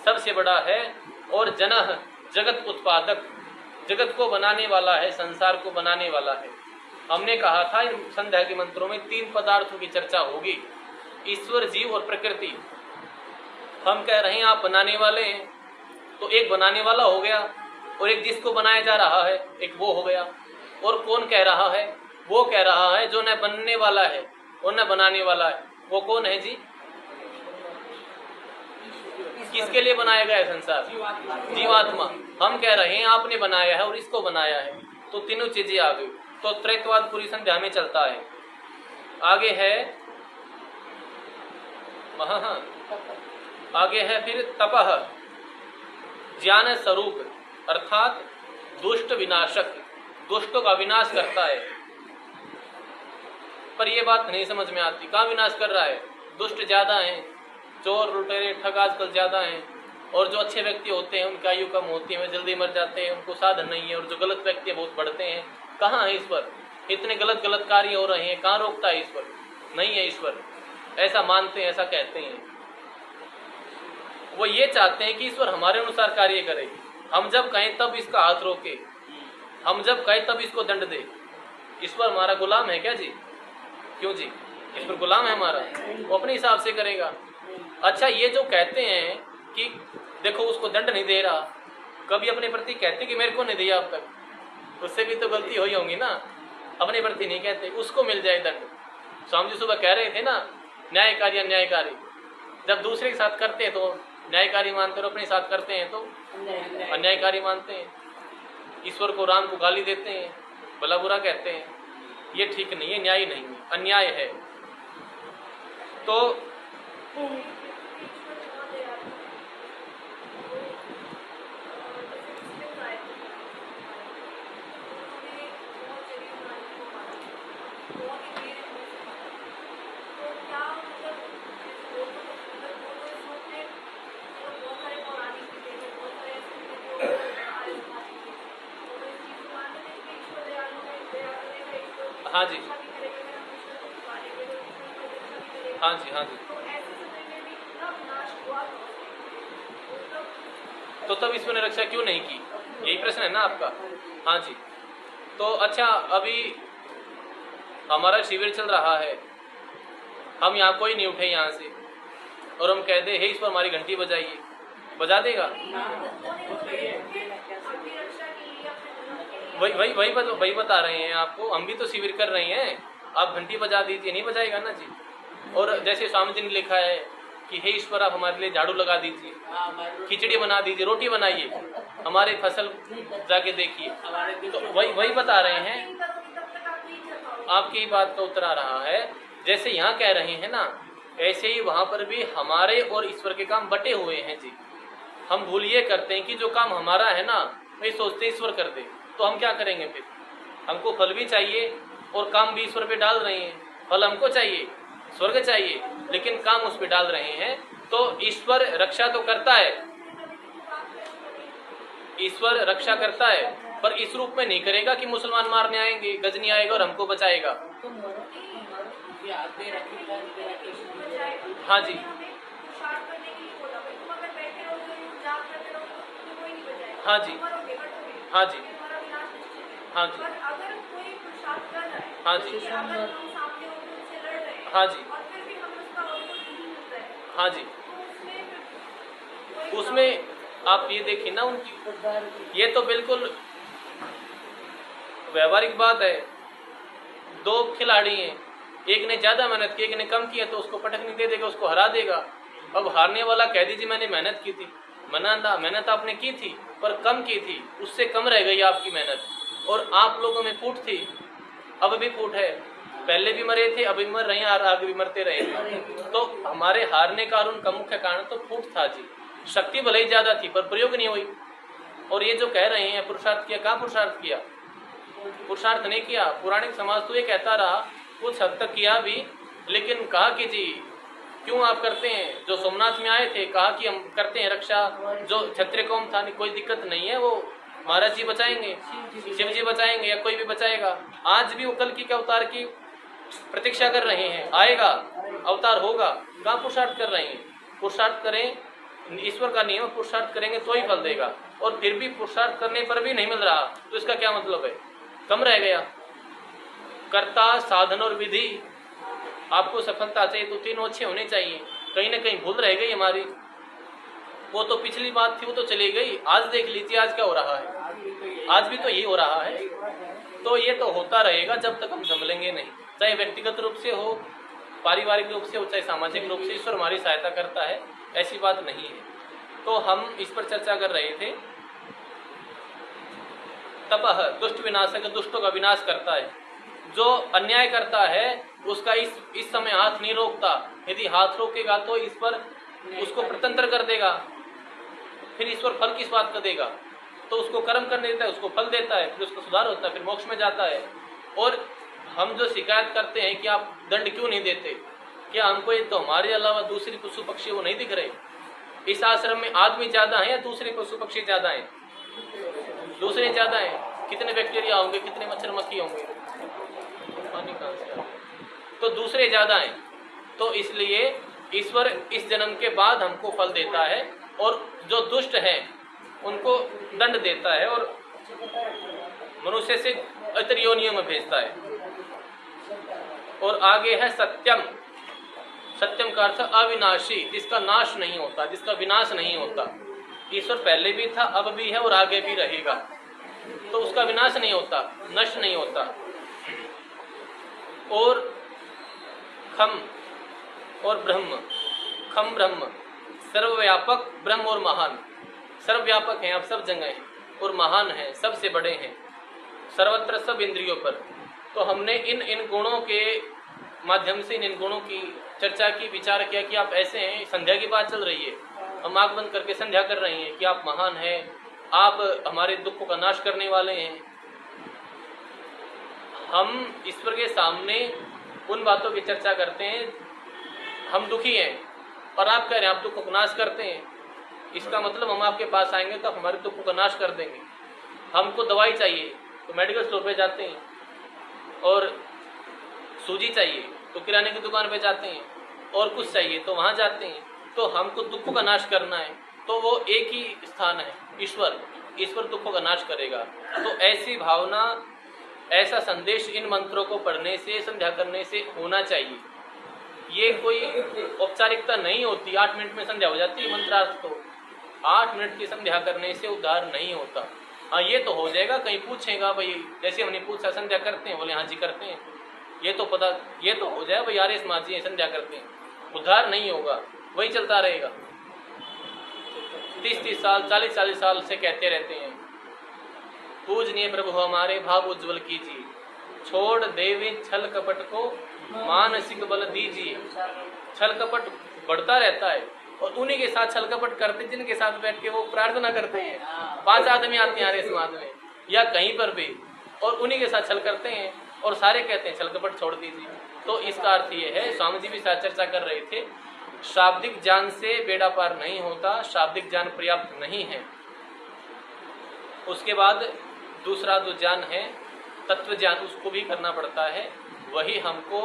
Speaker 1: सबसे बड़ा है, और जनः जगत उत्पादक, जगत को बनाने वाला है, संसार को बनाने वाला है। हमने कहा था इन संध्या के मंत्रों में 3 पदार्थों की चर्चा होगी, ईश्वर, जीव और प्रकृति। हम कह रहे हैं आप बनाने वाले हैं, तो एक बनाने वाला हो गया, और एक जिसको बनाया जा रहा है, एक वो हो गया। और कौन कह रहा है, वो कह रहा है जो न बनने वाला है और न बनाने वाला है। वो कौन है जी, किसके लिए बनाया गया है संसार, जीवात्मा। हम कह रहे हैं आपने बनाया है और इसको बनाया है, तो तीनों चीजें आ गई। तो त्रैतवाद पूरी संध्या में चलता है। आगे है आगे है फिर तपह, ज्ञान स्वरूप, अर्थात दुष्ट विनाशक, दुष्टों का विनाश करता है। पर ये बात नहीं समझ में आती, कहाँ विनाश कर रहा है, दुष्ट ज्यादा हैं, चोर लुटेरे ठग आजकल ज्यादा हैं, और जो अच्छे व्यक्ति होते हैं उनकी आयु कम होती है, वे जल्दी मर जाते हैं, उनको साधन नहीं है, और जो गलत व्यक्ति है बहुत बढ़ते हैं। कहाँ है ईश्वर, इतने गलत गलत कार्य हो रहे हैं, कहाँ रोकता है ईश्वर, नहीं है ईश्वर। ऐसा मानते हैं, ऐसा कहते हैं। वो ये चाहते हैं कि ईश्वर हमारे अनुसार कार्य करे, हम जब कहें तब इसका हाथ रोके, हम जब कहें तब इसको दंड दे। ईश्वर हमारा गुलाम है क्या जी, क्यों जी, ईश्वर गुलाम है हमारा, वो अपने हिसाब से करेगा। अच्छा ये जो कहते हैं कि देखो उसको दंड नहीं दे रहा, कभी अपने प्रति कहते कि मेरे को नहीं दिया अब तक, उससे भी तो गलती हुई होगी ना, अपने प्रति नहीं कहते उसको मिल जाए दंड। स्वामी जी सुबह कह रहे थे ना, न्यायकारी अन्यायकारी, जब दूसरे के साथ करते हैं तो न्यायकारी मानते हैं और अपने साथ करते हैं तो अन्यायकारी मानते हैं। ईश्वर को, राम को गाली देते हैं, भला बुरा कहते हैं, ये ठीक नहीं है, न्याय नहीं है, अन्याय है। तो हाँ जी, हाँ जी, हाँ जी, तो तब ईश्वर ने रक्षा क्यों नहीं की, यही प्रश्न है ना आपका। हाँ जी, तो अच्छा अभी हमारा शिविर चल रहा है, हम यहाँ कोई नहीं उठे यहाँ से, और हम कह दे हे ईश्वर हमारी घंटी बजाइए, बजा देगा? वही बता रहे हैं आपको, हम भी तो शिविर कर रहे हैं, आप घंटी बजा दीजिए, नहीं बजाएगा ना जी। और जैसे स्वामी जी ने लिखा है कि हे ईश्वर आप हमारे लिए झाड़ू लगा दीजिए, खिचड़ी बना दीजिए, रोटी बनाइए, हमारे फसल जाके देखिए, तो वही बता रहे हैं। आपकी बात तो उतर आ रहा है, जैसे यहाँ कह रहे हैं ना, ऐसे ही वहाँ पर भी हमारे और ईश्वर के काम बटे हुए हैं जी। हम भूल ये करते हैं कि जो काम हमारा है ना, वही सोचते ईश्वर कर दे, तो हम क्या करेंगे फिर? हमको फल भी चाहिए और काम भी ईश्वर पे डाल रहे हैं। फल हमको चाहिए, स्वर्ग चाहिए, लेकिन काम उस पे डाल रहे हैं। तो ईश्वर रक्षा तो करता है, ईश्वर रक्षा करता है, पर इस रूप में नहीं करेगा कि मुसलमान मारने आएंगे, गजनी आएगा और हमको बचाएगा।
Speaker 7: कि हाथ दे रखे पैर दे रखे
Speaker 1: हाँ जी।
Speaker 2: हमें पुरुषार्थ करने के लिए बोला भाई, तुम अगर बैठे रहोगे जाप करते रहोगे तो तुम्हें कोई नहीं बचाएगा।
Speaker 1: हाँ जी।
Speaker 2: मरोगे, कटोगे।
Speaker 1: हाँ जी।
Speaker 2: तुम्हारा विनाश निश्चित है।
Speaker 1: हाँ जी।
Speaker 2: पर अगर कोई पुरुषार्थ कर रहा है,
Speaker 1: हाँ जी।
Speaker 2: कि अगर हम सामने होकर उनसे लड़ रहे हैं,
Speaker 1: हाँ जी।
Speaker 2: और फिर भी हमें उसका आउटपुट नहीं मिल रहा है,
Speaker 1: हाँ जी।
Speaker 2: तो उसमें कोई
Speaker 1: उसमें आप ये देखिए ना, उनकी ये तो बिल्कुल व्यवहारिक बात है। दो खिलाड़ी हैं, एक ने ज्यादा मेहनत की, एक ने कम किया, तो उसको पटक नहीं दे देगा, उसको हरा देगा। अब हारने वाला कह दीजिए मैंने मेहनत की थी, मेहनत आपने की थी पर कम की थी, उससे कम रह गई आपकी मेहनत, और आप लोगों में फूट थी, अब भी फूट है, पहले भी मरे थे, अभी मर रहे हैं और आगे भी मरते रहे। तो हमारे हारने का और उनका मुख्य कारण तो फूट था जी। शक्ति भले ही ज्यादा थी पर प्रयोग नहीं हुई। और ये जो कह रहे हैं पुरुषार्थ किया, कहाँ पुरुषार्थ किया? पुरुषार्थ नहीं किया। पौराणिक समाज तो ये कहता रहा, कुछ हद तक किया भी, लेकिन कहा कि जी क्यों आप करते हैं? जो सोमनाथ में आए थे कहा कि हम करते हैं रक्षा, जो क्षत्रिय कौम था, कोई दिक्कत नहीं है, वो महाराज जी बचाएंगे, शिव जी बचाएंगे, या कोई भी बचाएगा। आज भी वो कल की के अवतार की प्रतीक्षा कर रहे हैं, आएगा अवतार होगा। कहाँ पुरुषार्थ कर रहे हैं? पुरुषार्थ करें, ईश्वर का नियम, पुरुषार्थ करेंगे तो ही फल देगा। और फिर भी पुरुषार्थ करने पर भी नहीं मिल रहा, तो इसका क्या मतलब है? कम रह गया। कर्ता, साधन और विधि। आपको सफलता चाहिए तो तीनों अच्छे होने चाहिए। कहीं ना कहीं भूल रह गई हमारी, वो तो पिछली बात थी, वो तो चली गई। आज देख लीजिए आज क्या हो रहा है, आज भी तो यही हो रहा है। तो ये तो होता रहेगा जब तक हम संभलेंगे नहीं, चाहे व्यक्तिगत रूप से हो, पारिवारिक रूप से हो, चाहे सामाजिक रूप से। ईश्वर हमारी सहायता करता है, ऐसी बात नहीं है। तो हम इस पर चर्चा कर रहे थे। तपह दुष्ट विनाशक, दुष्टों का विनाश करता है। जो अन्याय करता है उसका इस समय हाथ नहीं रोकता। यदि हाथ रोकेगा तो ईश्वर उसको प्रतंत्र कर देगा, फिर ईश्वर फल किस बात का देगा? तो उसको कर्म करने देता है, उसको फल देता है, फिर उसका सुधार होता है, फिर मोक्ष में जाता है। और हम जो शिकायत करते हैं कि आप दंड क्यों नहीं देते, क्या हमको ये तो हमारे अलावा दूसरी पशु पक्षी वो नहीं दिख रहे? इस आश्रम में आदमी ज्यादा है या दूसरे पशु पक्षी ज्यादा है? दूसरे ज्यादा है। कितने बैक्टीरिया होंगे, कितने मच्छर मक्खी होंगे, पानी कहाँ से आएगा? तो दूसरे ज्यादा हैं। तो इसलिए ईश्वर इस जन्म के बाद हमको फल देता है, और जो दुष्ट हैं उनको दंड देता है, और मनुष्य से इतर योनियों में भेजता है। और आगे है सत्यम। सत्यम का अर्थ अविनाशी, जिसका नाश नहीं होता, जिसका विनाश नहीं होता। ईश्वर पहले भी था, अब भी है और आगे भी रहेगा, तो उसका विनाश नहीं होता, नष्ट नहीं होता। और खम और ब्रह्म। खम ब्रह्म, सर्वव्यापक ब्रह्म और महान। सर्वव्यापक हैं, आप सब जगह हैं, और महान हैं, सबसे बड़े हैं, सर्वत्र सब इंद्रियों पर। तो हमने इन गुणों के माध्यम से, इन गुणों की चर्चा की, विचार किया कि आप ऐसे हैं। संध्या की बात चल रही है, हम आंख बंद करके संध्या कर रहे हैं कि आप महान हैं, आप हमारे दुखों का नाश करने वाले हैं। हम ईश्वर के सामने उन बातों की चर्चा करते हैं, हम दुखी हैं और आप कह रहे हैं आप दुखों का नाश करते हैं। इसका मतलब हम आपके पास आएंगे तो आप हमारे दुखों का नाश कर देंगे। हमको दवाई चाहिए तो मेडिकल स्टोर पे जाते हैं, और सूजी चाहिए तो किराने की दुकान पे जाते हैं, और कुछ चाहिए तो वहाँ जाते हैं। तो हमको दुखों का नाश करना है तो वो एक ही स्थान है, ईश्वर। ईश्वर दुखों का नाश करेगा। तो ऐसी भावना, ऐसा संदेश इन मंत्रों को पढ़ने से, संध्या करने से होना चाहिए। ये कोई औपचारिकता नहीं होती, 8 मिनट में संध्या हो जाती है मंत्रार्थ। तो 8 मिनट की संध्या करने से उद्धार नहीं होता। हाँ, ये तो हो जाएगा, कहीं पूछेगा भाई, जैसे हमने पूछा संध्या करते हैं, बोले हाँ जी करते हैं, ये तो पता, ये तो हो जाए भाई यार इस माँ जी संध्या करते हैं। उद्धार नहीं होगा, वही चलता रहेगा। 30-30 साल, 40-40 साल से कहते रहते हैं, पूजनीय प्रभु हमारे भाव उज्जवल कीजिए, छोड़ देवे छल कपट को मानसिक बल दीजिए। छल कपट बढ़ता रहता है, और उन्हीं के साथ छल कपट करते जिनके साथ बैठ के वो प्रार्थना करते हैं। 5 आदमी आते हैं आर्य समाज में या कहीं पर भी, और उन्हीं के साथ छल करते हैं, और सारे कहते हैं छल कपट छोड़ दीजिए। तो इसका अर्थ ये है, स्वामी जी भी साथ चर्चा कर रहे थे, शाब्दिक ज्ञान से बेड़ा पार नहीं होता, शाब्दिक ज्ञान पर्याप्त नहीं है। उसके बाद दूसरा जो ज्ञान है तत्व ज्ञान, उसको भी करना पड़ता है। वही हमको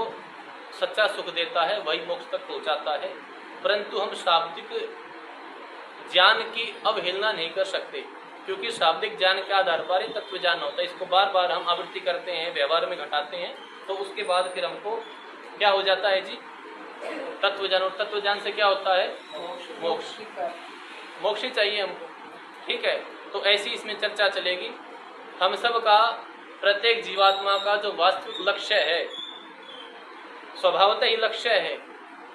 Speaker 1: सच्चा सुख देता है वही मोक्ष तक पहुंचाता है, परंतु हम शाब्दिक ज्ञान की अवहेलना नहीं कर सकते, क्योंकि शाब्दिक ज्ञान के आधार पर ही तत्व ज्ञान होता है। इसको बार बार हम आवृत्ति करते हैं, व्यवहार में घटाते हैं, तो उसके बाद फिर हमको क्या हो जाता है जी, तत्व ज्ञान। और तत्व ज्ञान से क्या होता है, मोक्ष। मोक्ष ही चाहिए हमको, ठीक है। तो ऐसी इसमें चर्चा चलेगी। हम सब का, प्रत्येक जीवात्मा का जो वास्तविक लक्ष्य है, स्वभावतः ही लक्ष्य है,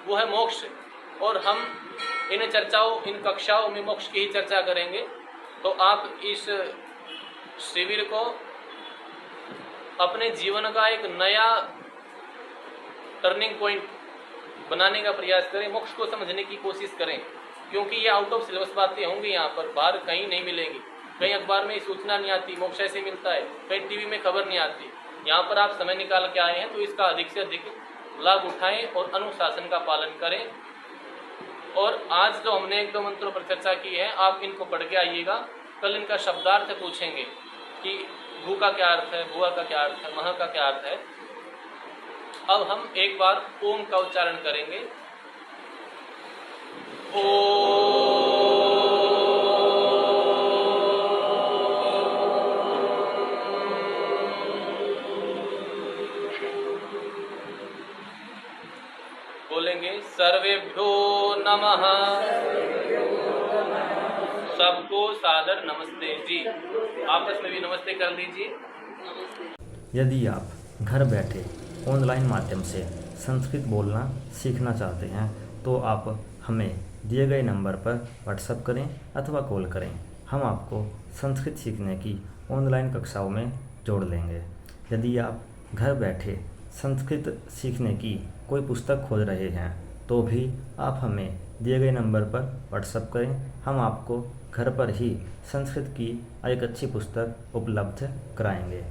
Speaker 1: वो है मोक्ष। और हम इन चर्चाओं, इन कक्षाओं में मोक्ष की ही चर्चा करेंगे। तो आप इस शिविर को अपने जीवन का एक नया टर्निंग पॉइंट बनाने का प्रयास करें, मोक्ष को समझने की कोशिश करें, क्योंकि ये आउट ऑफ सिलेबस बातें होंगी, यहाँ पर बाहर कहीं नहीं मिलेंगी। कहीं अखबार में सूचना नहीं आती मोक्ष ऐसे मिलता है, कहीं टीवी में खबर नहीं आती। यहाँ पर आप समय निकाल के आए हैं, तो इसका अधिक से अधिक लाभ उठाएं और अनुशासन का पालन करें। और आज जो हमने 1-2 मंत्रों पर चर्चा की है, आप इनको पढ़ के आइएगा। कल इनका शब्दार्थ पूछेंगे कि भू का क्या अर्थ है, भुआ का क्या अर्थ है, मह का क्या अर्थ है। अब हम एक बार ओम का उच्चारण करेंगे। बोलेंगे सर्वेभ्यो नमः। सबको सादर नमस्ते जी। आपस में भी नमस्ते कर लीजिए।
Speaker 6: यदि आप घर बैठे ऑनलाइन माध्यम से संस्कृत बोलना सीखना चाहते हैं तो आप हमें दिए गए नंबर पर व्हाट्सएप करें अथवा कॉल करें। हम आपको संस्कृत सीखने की ऑनलाइन कक्षाओं में जोड़ लेंगे। यदि आप घर बैठे संस्कृत सीखने की कोई पुस्तक खोज रहे हैं तो भी आप हमें दिए गए नंबर पर व्हाट्सएप करें। हम आपको घर पर ही संस्कृत की एक अच्छी पुस्तक उपलब्ध कराएंगे।